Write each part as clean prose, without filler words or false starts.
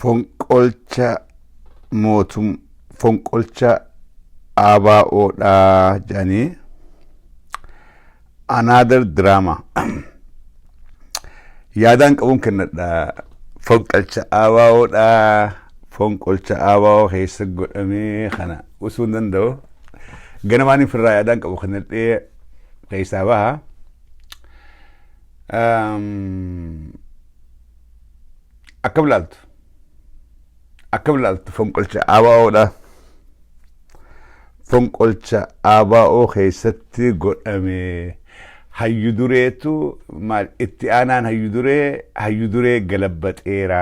fonqolcha fonqolcha ABO'dha jedhanii another drama yaadaan qabuun kennadha fonqolcha ABO'dha fonqolcha ABO keessa godhamee kana usuu hin danda'u ganamaan firraa yaadaan qabu kennadhee keessaa baha akkam ilaaltu fonqolcha ABO'dha fonqolcha ABO keessatti godhame hayyu dureetu maal itti aanaan hayyu duree galabbaxeera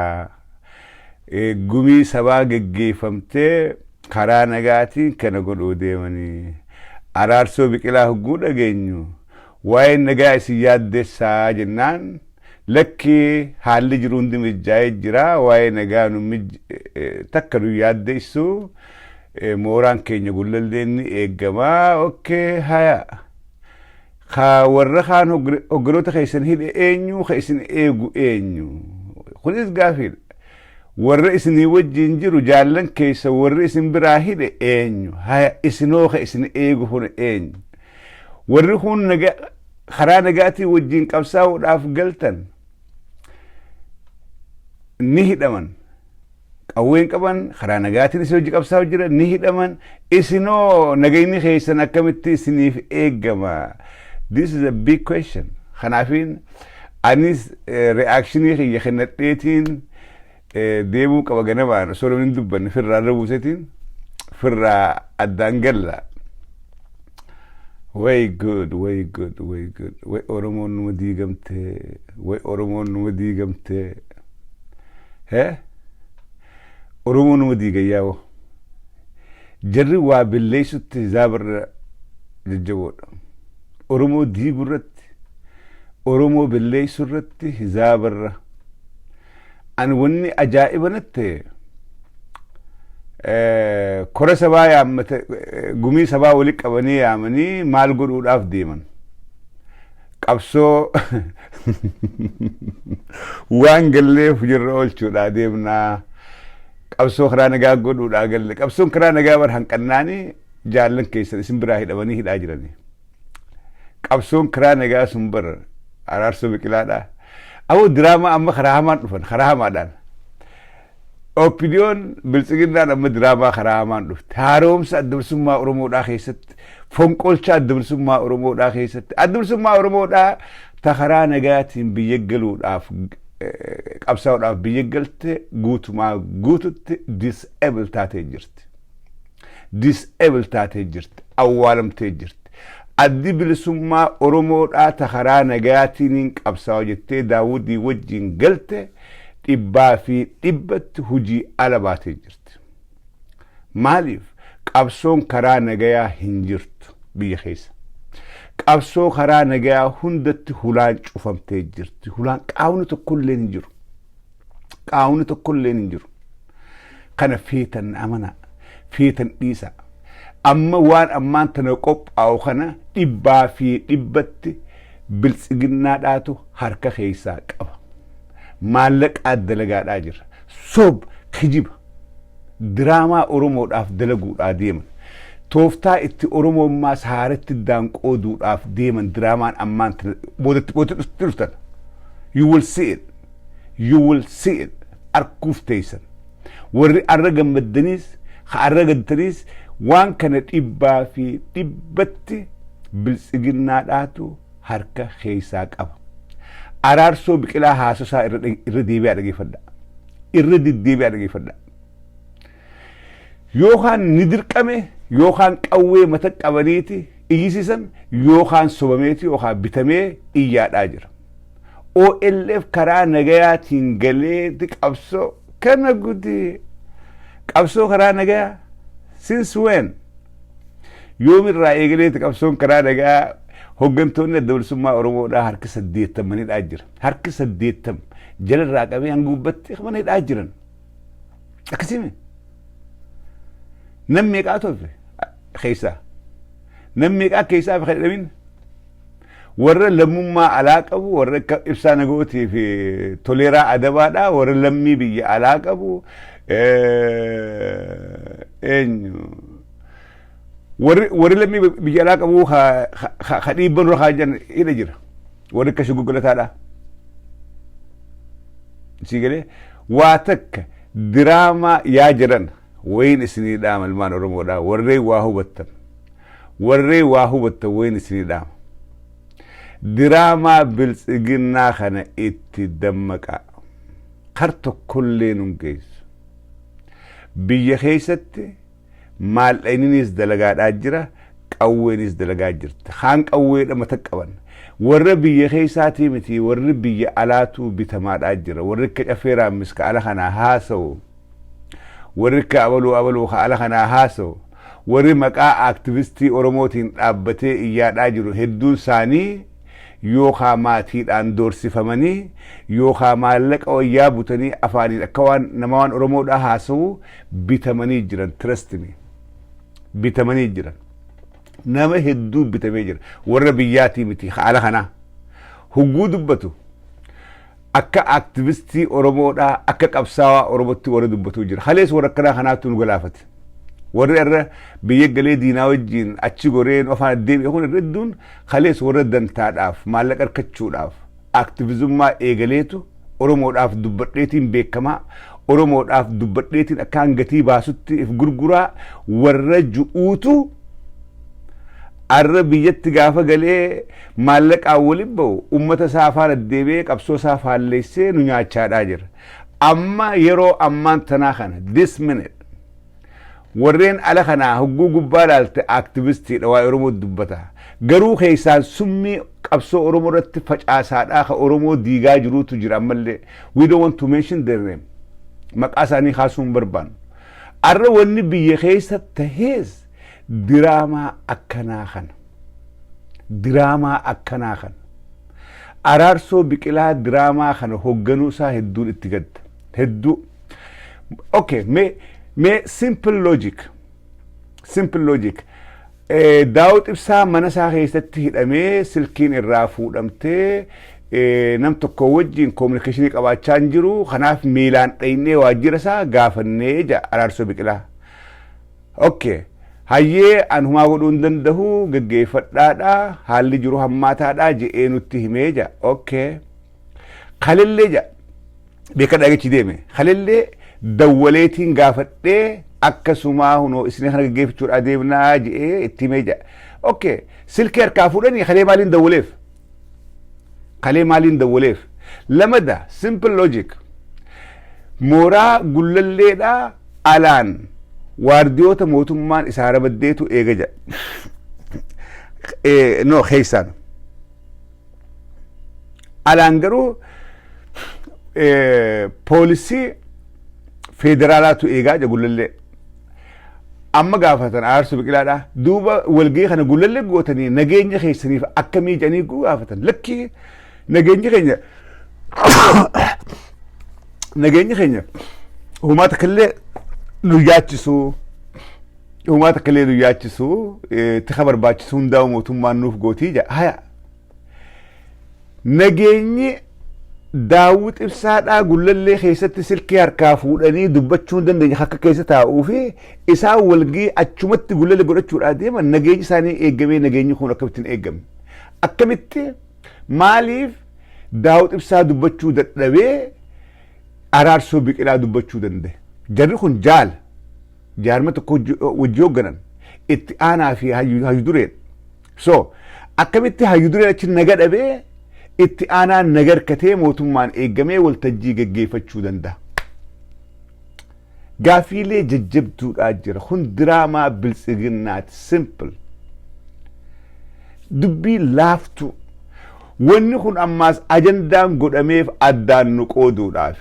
gumii sabaa geggeeffamtee karaa nagaatiin kana godhuu deemanii araarsoo biqilaa hogguu dhageenyu waa'ee nagaa isin yaaddessaa jennaan lakki haalli jiru hundi mijaa'ee jira waa'ee nagaa nu takka nu yaaddeessu mooraan keenya gullallee eegamaa okay haya ka warra kaan hogganoota keessan hidhe eenyu ka isin eegu eenyu kunis gaafidha warra isinii wajjin jiru jaallan keessa warra isin biraa hidhe eenyu haya isinoo ka isin eegu kun eenyu warri kun karaa nagaatii wajjin qabsaa'uudhaaf galtan ni hidhaman qawween qaban karaa nagaatiin isin hojii qabsaa'u jira ni hidhaman isinoo nagayni keessan akkamitti isiniif eegama this is a big question kanaafin anis reactionii kiyya kennadheetiin deemuu qaba ganamaan osoo namni dubbanne firraa irra buusetiin firraa addaan galla way good way oromoon numa diigamte oromoo numa diigayyaa'oo jarri waa billeessutti hizaabarra jajjaboodha oromoo diiguu irratti oromoo billeessuu irratti hizaabarra an wanni ajaa'iba natti kora sabaa yaammate gumii sabaa wali qabanii yaamanii maal godhuudhaaf deeman qabsoo waan galleef jirra oolchuudhaa deemnaa qabsoo karaa nagaa godhuudhaa galle qabsoon karaa nagaa bar hanqannaanii jaallan keessan isin biraa hidhamanii hidhaa jiranii qabsoon karaa nagaa sun bar araarsoo biqilaadhaa awoo diraamaa amma karaa hamaan dhufan karaa hamaadhaan opiniyoon biltsiginnaan amma diraamaa karaa hamaan dhufte haaromsa adda bilisummaa oromoodhaa keessatti fonqolcha adda bilisummaa oromoodhaa keessatti adda bilisummaa oromoodhaa ta karaa nagaatiin biyya galuudhaaf qabsaa'uudhaaf biyya galte guutumaa guututti disable taatee jirti awwaalamtee jirti addi bilisummaa oromoodhaa ta karaa nagaatiin qabsaa'u jettee daawudii wajjin galte dhibbaa fi dhibbatti hujii ala baatee jirti maaliif qabsoon karaa nagayaa hin jirtu biyya keessa qabsoo karaa nagayaa hundatti hulaan cufamtee jirti hulaan qaawni tokkollee hin jiru kana feetan amana feetan dhiisa amma waan ammaan tana qophaa'u kana dhibbaa fi dhibbatti biltsiginnaadhaatu harka keessaa qaba maallaqaa dalagaadhaa jira sob kijiba diraamaa oromoodhaaf dalaguudhaa deeman tooftaa itti oromommaas haaratti daanqooduudhaaf deeman diraamaan ammaan boodatti dhuftan you will see it arkuuf teessan warri arra gammaddaniis arra gaddaniis waan kana dhibbaa fi dhibbatti biltsiginnaadhaatu harka keessaa qaba araarsoo biqilaa haasosaa irra deebi'aa dhageeffadha yookaan ni dirqame yookaan qawwee mata qabaniiti iyyisiisan yookaan sobameeti yookaan bitamee iyyaadhaa jira OLF karaa nagayaatiin galeeti qabsoo kana gudi qabsoo karaa nagayaa since when yoomirraa eegaleeti qabsoon karaa nagayaa hoggantoonni adda bilisummaa oromoodhaa harki 80 jira harki 80 jalarraa qabee hanguubbatti qabanidhaa jiran akkasime nam meeqaa tolfe keessaa nam meeqaa keessaa fi kadhamin warra lammummaa alaa qabu warra akka ibsaa nagootii fi toleeraa adabaadha warra lammii biyya alaa qabu eenyu warri lammii biyya alaa qabu ha dhiibban irra haajan hidha jira warri akka shuguggulataadha si galee waa takka diraamaa yaa jiran wayin isinii dhaama ilmaan oromoodha warree waa hubattan wayin isinii dhaama diraamaa biltsiginnaa kana itti dammaqa kar tokkollee nun geessu biyya keessatti maallaqninis dalagaadhaa jira qawweenis dalagaa jirta haan qawweedha mata qaban warra biyya keessaatii miti warri biyya alaatu bitamaadhaa jira warri akka cafeeraa miska ala kanaa haasa'u warri akka abaluu ala kanaa haasa'u warri maqaa aktivistii oromootiin dhaabbatee iyyaadhaa jiru hedduun isaanii yookaa maatiidhaan doorsifamanii yookaa maallaqa wayyaa butanii afaaniin akka waan nama waan oromoodhaa haasa'u bitamanii jiran trust me bitamanii jiran nama hedduu bitamee jira warra biyyaatii miti haala kanaa hugguu dubbatu akka aktivistii oromoodhaa akka qabsaawaa oromootti warra dubbatu jira halees warra akkanaa kanaatu nu galaafate warri irra biyya galee diinaa wajjiin achi goreen afaan deebi'e kun hedduun halees warra dantaadhaaf maallaqa argachuudhaaf aktivizummaa eegaleetu oromoodhaaf dubbadheetiin beekamaa oromoodhaaf dubbadheetiin akka hangatii baasutti if gurguraa warra ju'uutu arra biyyatti gaafa galee maallaqaan waliin ba'u ummata isaa afaan addeebee qabsoo isaa faalleessee nu nyaachaadhaa jira amma yeroo ammaan tanaa kana this minute warreen ala kanaa hugguu gubbaa laalte aktivistiidha waa oromoo dubbata garuu keessaan summii qabsoo oromoo irratti facaasaadhaa ka oromoo diigaa jiruutu jira ammallee we don't want to mention their name maqaa isaanii kaasuun barbaannu arra wanni biyya keessa tahees diraamaa akkanaa kana araarsoo biqilaa diraamaa kana hogganuu isaa hedduun itti gadda hedduu okay me simple logic daawud ibsaa mana isaa keessatti hidhamee silkiin irraa fuudhamtee nam tokko wajjin communication qabaachaa jiru kanaaf miilaan dhaynee waajjira isaa gaafannee ja araarsoo biqilaa okay hayyee anhumaa godhuu hin danda'u geggeeffadhaadha haalli jiru hammaataadha je'ee nutti himee ja okay kalillee ja beeka dhagachi deeme kalillee dawwaleetiin gaafadhee akkasumaa hunoo isin kana geggeeffachuudha deemnaa je'ee itti himee ja okay silkii harkaa fuudhanii kalee maaliin dawwaleef lamada simple logic mooraa gullalleedha alaan waardiyoota mootummaan isaa rabaddeetu eega jedha no keessaan alaan garuu poolisii federaalaatu eegaa jedha gullallee amma gaafatan araarsoo biqilaadha duuba walgahii kana gullallee gootanii nageenya keessaniif akkamii jedhanii gaafatan lakkii nageenya keenya humaata kallee nu yaachisu tika barbaachisu hundaa'u mootummaan nuuf gootii jedha haya nageenyi daawud ibsaadhaa gullallee keessatti silkii harkaa fuudhanii dubbachuu hin dandeenye akka keessa taa'uu fi isaan walgahii achumatti gullallee godhachuudhaa deeman nageenyi isaanii eegamee nageenyi kun akkamittiin eegame akkamitti maaliif daawud ibsaa dubbachuu dadhabee araarsoo biqilaa dubbachuu danda'e jarri kun jaarma tokko wajji hoogganan itti aanaa fi hayyudureen so akkamitti hayyudureen achi naga dhabee itti aanaan nagarkatee mootummaan eegamee waltajjii geggeeffachuu danda'a gaafiilee jajjabduudhaa jira kun diraamaa biltsiginnaati simple dubbii laaftu wanni kun ammaas ajandaan godhameef addaan nu qooduudhaaf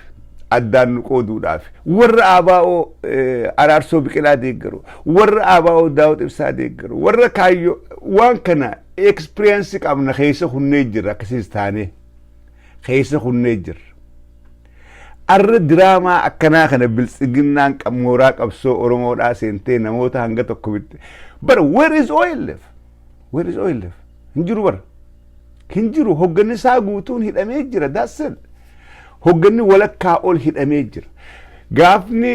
warra ABO araarsoo biqilaa deeggaru warra ABO daawud ibsaa deeggaru warra kaayyoo waan kana experience qabna keessa hunnee jirra akkasiis taane keessa hunnee jirra arra diraamaa akkanaa kana biltsiginnaan mooraa qabsoo oromoodhaa seentee namoota hanga tokko bitte bara where is oil left hin jiru bara hinjiru hogganni isaa guutuun hidhamee jira daassan hogganni walakkaa ol hidhamee jira gaafni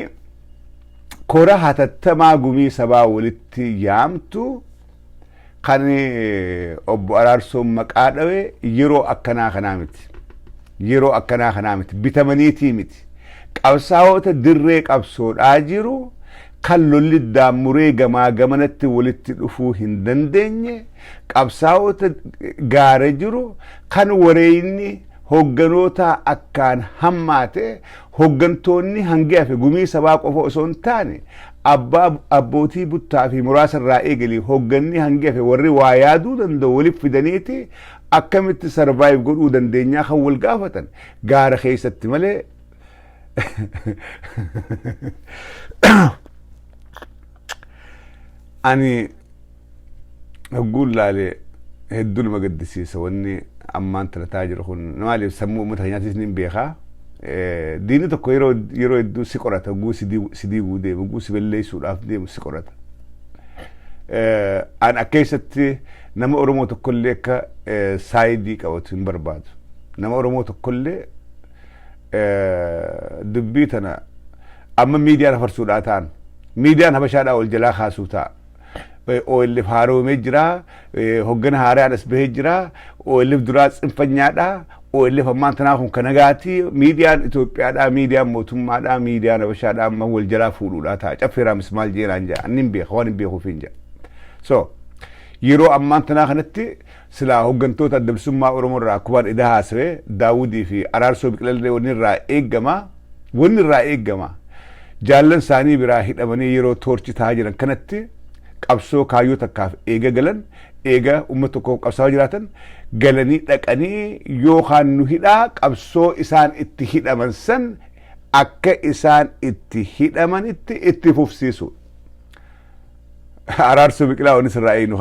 kora hatattamaa gumii sabaa walitti yaamtu kan obbo Araarsoon maqaa dhawe yeroo akkanaa kanaa miti bitamaniitii miti qabsaa'ota dirree qabsoodhaa jiru kan lolli daamuree gamaa gamanatti walitti dhufuu hin dandeenye qabsaa'ota gaara jiru kan wareeyni hogganoota akkaan hammaate hoggantoonni hangi hafe gumii sabaa qofa osoo hin taane abbootii buttaa fi muraasa irraa eegalii hogganni hangi hafe warri waa yaaduu danda'u waliif fidaniiti akkamitti sarvaayiv godhuu dandeenyaa kan wal gaafatan gaara keessatti malee ani hogguun laalee hedduu nama gaddisiisa wanni ammaan talataa jiru kun maaliif sammuu uummata keenyaatis ni beekaa diinni tokko yeroo hedduu si qorata hogguu si diiguu deemu hogguu si balleessuudhaaf deemu si qorata an akka keessatti nama Oromoo tokkollee akka saayidii qabatu hin barbaadu nama Oromoo tokkollee dubbii tana amma miidiyaan hafarsuudhaa ta'an miidiyaan habashaadhaa ol jalaa kaasuu ta'a OLF haaromee jira hoggana haaraan as bahee jira OLF duraa tsinfanyaadha OLF ammaan tanaa kun kanagaati miidiyaan Itoophiyaadhaa miidiyaan mootummaadhaa miidiyaan habashaadhaa amma wal jalaa fuudhuudhaa ta'a caffeeraa mismaal jeeraan jaa annin beeka waan hin beekuuf hin jaa so yeroo ammaan tanaa kanatti silaa hoggantoota adda bilisummaa Oromoo irraa akkubaan idaa haasawee Daawudii fi Araarsoo Biqilallee wanni irraa eeggama jaallan isaanii biraa hidhamanii yeroo toorchi ta'aa jiran kanatti qabsoo kaayyoo takkaaf eega galan eega uummata tokkoof qabsaa jiraatan galanii dhaqanii yookaan nu hidhaa qabsoo isaan itti hidhaman san akka isaan itti hidhamanitti itti fufsiisu Araarsoo Biqilaa wanni sirraa eegnu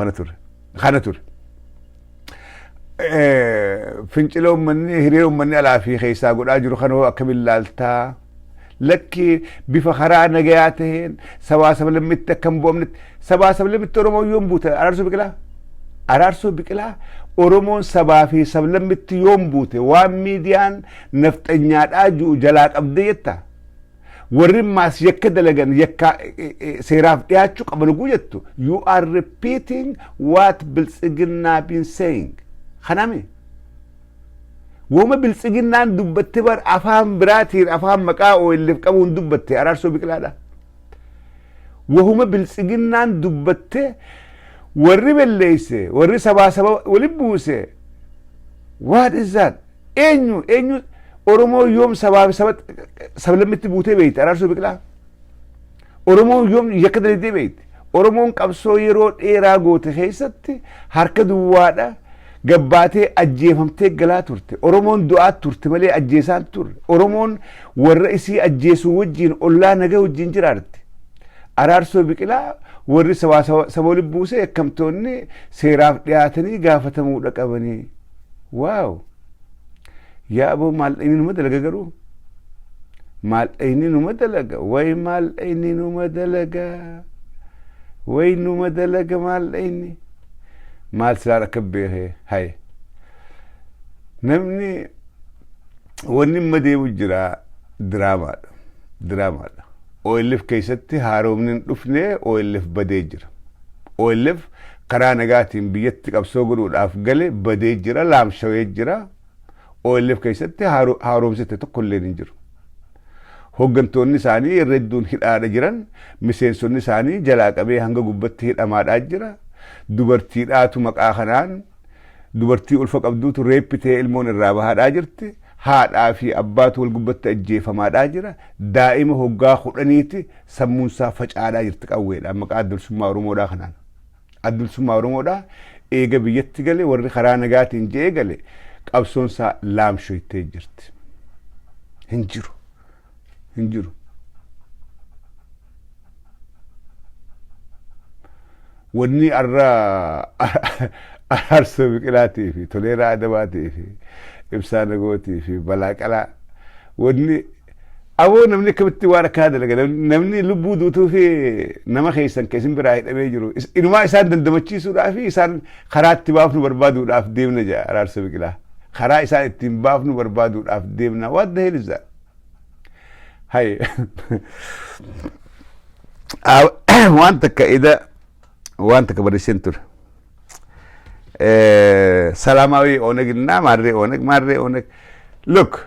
kana ture fincila uummanni hiriira uummanni alaa fi keessaa godhaa jiru kanoo akkamiin laaltaa lakki bifa karaa nagayaa taheen sabaa sablammitti akka hin boomnetti sabaa sablammitti Oromoo yoom buute Araarsoo Biqilaa Oromoon sabaa fi sablammitti yoom buute waan miidiyaan nafxanyaadhaa jiru jalaa qabde jetta warri maas yakka dalagan yakka seeraaf dhiyaachuu qaban guu jettu you are repeating what Biltsiginnaa been saying kaname woma Biltsiginnaan dubbatte bar afaan biraatiin afaan maqaa OLF qabuun dubbatte Araarsoo Biqilaadha wahuma Biltsiginnaan dubbatte warri belleeyse warri sabaa wali buuse what is that eenyu Oromoo yoom sabaa sablammitti buutee beeyte Araarsoo Biqilaa Oromoo yoom yakka dalagdee beeyte Oromoon qabsoo yeroo dheeraa goote keessatti harka duwwaadha gabbaatee ajjeefamtee galaa turte Oromoon du'aa turte malee ajjeesaan turre Oromoon warra isii ajjeesuu wajjiin ollaa nagaa wajjiin jiraarte Araarsoo Biqilaa warri sabaa wali buuse yakkamtoonni seeraaf dhiyaatanii gaafatamuudha qabanii waaw yaa aboo maal inni numa dalaga garuu maal inni numa dalaga way maal inni numa dalaga way numa dalaga maal inni maal silaan akka beekee hay namni wanni amma deemu jira diraamaadha OLF keessatti haaromni dhufnee OLF badee jira OLF karaa nagaatiin biyyatti qabsoo godhuudhaaf gale badee jira laamshawee jira OLF keessatti haaromsite tokkollee hin jiru hoggantoonni isaanii irra hedduun hidhaadha jiran miseensonni isaanii jalaa qabee hanga gubbatti hidhamaadhaa jira dubartiidhaatu maqaa kanaan dubartii ulfa qabduutu reeppitee ilmoon irraa bahaadhaa jirti haadhaa fi abbaatu wal gubbatti ajjeefamaadhaa jira daa'ima hoggaa 10 sammuunsaa facaadhaa jirti qawweedhaan maqaa adda bilisummaa Oromoodhaa kanaan adda bilisummaa Oromoodhaa eega biyyatti gale warri karaa nagaatiin jee gale qabsoonsaa laamshoytee jirti hin jiru wanni Araarsoo Biqilaatii fi Toleeraa Adabaatii fi Ibsaa Nagootii fi Balaa Qalaa wanni أبو نمني كبتي وارك هذا لقى نمني لبو دوتو في نما خيسن كيسن براي أبيجرو إنه ما إنسان دندمتشي سودا في إنسان خرات تبافنو بربادو راف ديمنا جا رارس بقلا خرا إنسان تبافنو بربادو راف ديمنا what the hell is that هاي وانت كإذا وانت كبرشنتر سلاماوي أونجنا ماري أونج look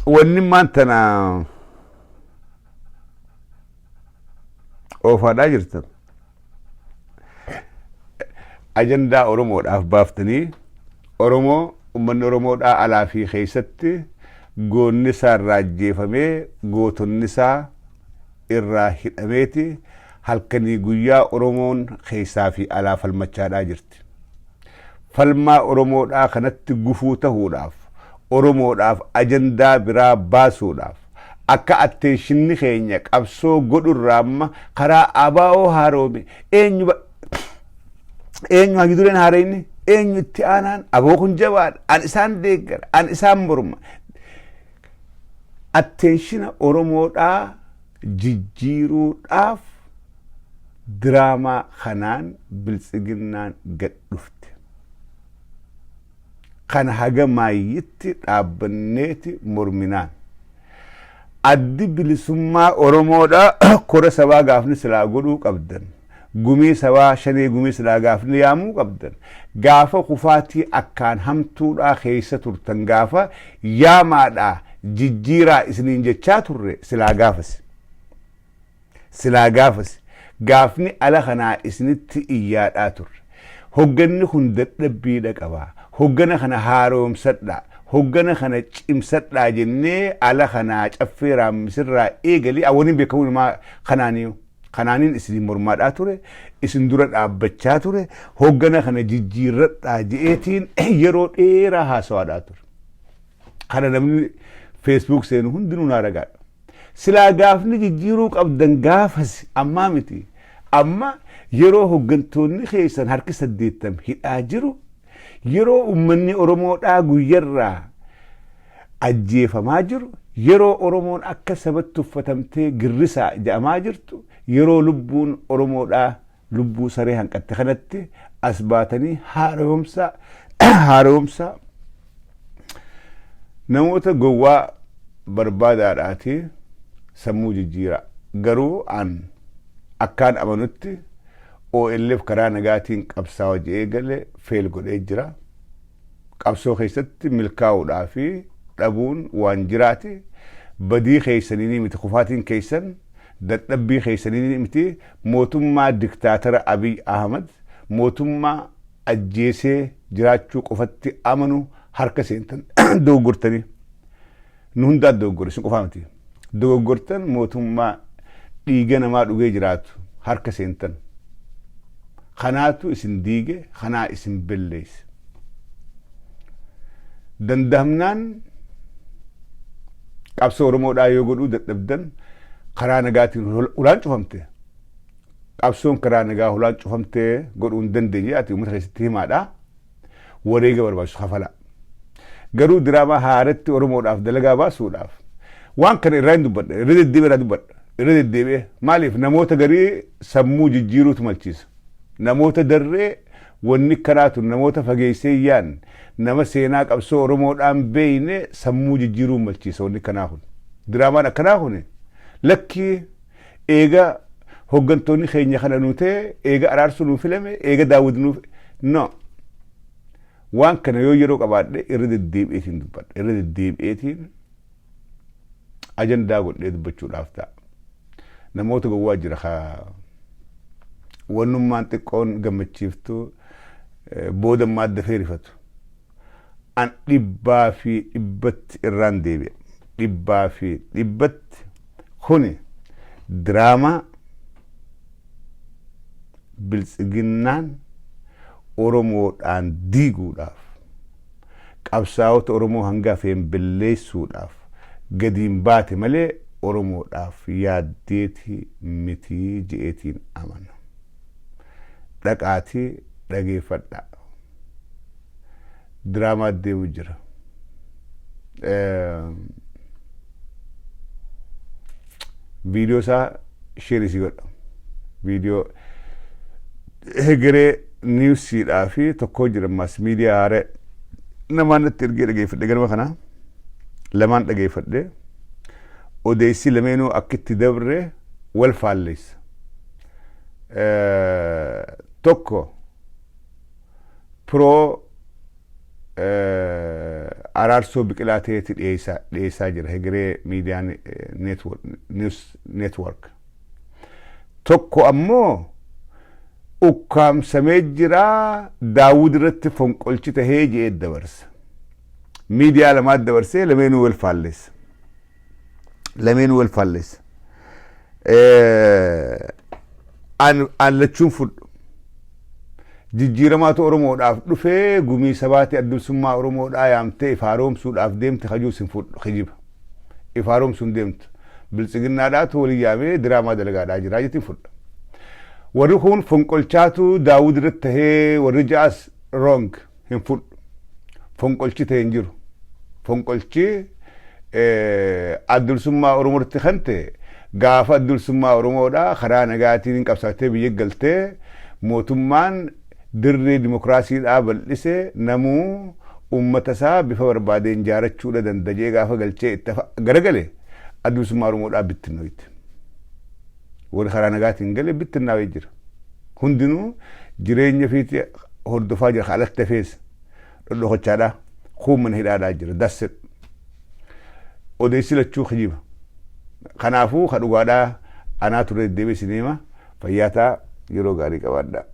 ونما أنتنا أوفادا جرتن أجندا أورومو داف بافتني أورومو ومن أورومو دا على في خيستي قو النساء راجي فمي قو النساء الراحل أميتي هل كان يقويا أورومون خيسا في ألاف المجادا جرت فالما أورومو دا خنت قفوته داف أورومو داف أجندا برا باسو داف akka attention keenya qabsoo godhurraamma karaa abaa'oo haaroomi eenyu hagiduleen haareenni eenyu itti aanaan aboo kun jabaadha an isaan deeggara an isaan morma attentiona oromoodhaa jijjiiruudhaaf diraamaa kanaan biltsiginnaan gad dhufte kana haga maayyitti dhaabbanneeti morminaan addi bilisummaa oromoodha kora sabaa gaafni silaa godhuu qabdan gumii sabaa shanee gumii silaa gaafni yaamuu qabdan gaafa kufaatii akkaan hamtuudhaa keessa turtan gaafa yaamaadhaa jijjiiraa isiniin jechaa turre silaa gaafas gaafni ala kanaa isinitti iyyaadhaa turre hogganni kun dadhabbiidha qabaa hoggana kana haaromsadhaa hoggana kana cimsadhaa jennee ala kanaa caffeeraa misirraa eegalii awwaniin beekamuun maa kanaaniin isin mormaadhaa ture isin dura dhaabbachaa ture hoggana kana jijjiirradhaa je'eetiin yeroo dheeraa haasawaadhaa ture kana namni feesbuuk seenu hundinuu naa ragaadha silaa gaafni jijjiiruu qabdan gaafas ammaa miti amma yeroo hoggantoonni keessan harki 80 hidhaa jiru yeroo ummanni oromoodhaa guyyarraa ajjeefamaa jiru yeroo oromoon akka sabatti uffatamtee girrisaa ja'amaa jirtu yeroo lubbuun oromoodhaa lubbuu saree hanqatte kanatti as baatanii haaromsa namoota gowwaa barbaadaadhaati sammuu jijjiiraa garuu an akkaan amanutti OLF karaa nagaatiin qabsaa'aa jedhee galee feel godhee jira qabsoo keessatti milkaa'uudhaa fi dhabuun waan jiraati badii keessanii miti kufaatiin keessan dadhabbii keessanii miti mootummaa diktaatara Abiy Ahmad mootummaa ajjeesee jiraachuu qofatti amanu harka seentan dogoggortanii nu hundaa dogoggore isin qofaa miti dogoggortan mootummaa dhiiga namaa dhugee jiraatu harka seentan kanaatu isin diige kanaa isin belleeyse dandamnaan qabsoo oromoodhaa yoo godhuu dadhabdan karaa nagaatiin ulaan cufamte qabsoon karaa nagaa ulaan cufamte godhuu hin dandeenye ati uummata keessatti himaadhaa wareega barbaachisu hafala garuu diraamaa haaratti oromoodhaaf dalagaa baasuudhaaf waan kana irraa hin dubbadha irra deddeebi'ee maaliif namoota garii sammuu jijjiiruutu malchiisa namoota darree wanni kanaatu namoota fageessee yaan nama seenaa qabsoo oromoodhaan beeyne sammuu jijjiiruu malchiisa wanni kanaa kun diraamaan akkanaa kun lakkii eega hoggantoonni keenya kana nuu ta'e eega araarsuu nuu filame eega daawud nuu no waan kana yoo yeroo qabaadhe irra deddeebi'eetiin dubbadha irra deddeebi'eetiin ajandaa godhee dubbachuudhaaf ta'a namoota gowwaa jira wannummaan xiqqoon gammachiiftu boodammaa dafee rifatu an dhibbaa fi dhibbatti irraan deebi'a dhibbaa fi dhibbatti kuni diraamaa biltsiginnaan oromoodhaan diiguudhaaf qabsaa'ota oromoo hangafeen belleessuudhaaf gadiin baate malee oromoodhaaf yaaddeeti mitii je'eetiin amana dhaqaatii dhageeffadha diraamaa deemu jira viidiyoo isaa sheerisii godha. Viidiyoo hegeree niwsiidhaa fi tokko jira maas miidiyaa haaree namaan itti ergee dhageeffadhe ganama kana lamaan dhageeffadhe odeessi lameenuu akkitti dabre wal faalleessa. Tokko pro araarsoo biqilaa ta'eeti dhiyeessaa jira hegeree miidiyaa network. Tokko ammoo ukkaamsamee jira Daawud irratti fonqolchi tahee jedhee dabarsa. Miidiyaa lamaat dabarsee lameenuu wal faalleessa. An lachuun fudhu. Jijjiiramaatu Oromoodhaaf dhufee gumii sabaati addumsummaa Oromoodhaa yaamtee ifaaroomsuudhaaf deemte hajuus hin fudhu kijiba. Ifaaroomsuun deemtu. Biltsiginnaadhaatu walii yaamee diraamaa dalagaadhaa jira jettiin fudha. Warri kun fonqolchaatu Daawud irratti tahee warri ja'as wrong hin fudhu. Fonqolchi tahee hin jiru. Fonqolchi addumsummaa Oromoo irratti kan ta'e gaafa addumsummaa Oromoodhaa karaa nagaatiin qabsaatee biyya galtee mootummaan dirree dimokiraasiidhaa bal'ise namuu uummata isaa bifa barbaadeen jaarachuudha dandajee gaafa galchee itti garagale addumsummaa Oromoodhaa bittinnooti. Warri karaa nagaatiin galee bittinnaawee jira. Hundinuu jireenya fiiti hordofaa jira alatti hafees dhodhokochaadhaa kuumana hidhaadhaa jira dasset. Odeessi lachuu kijiba. Kanaafuu ka dhugaadhaa anaa ture deebee sineema fayyaataa yeroo gaarii qabaadhaa.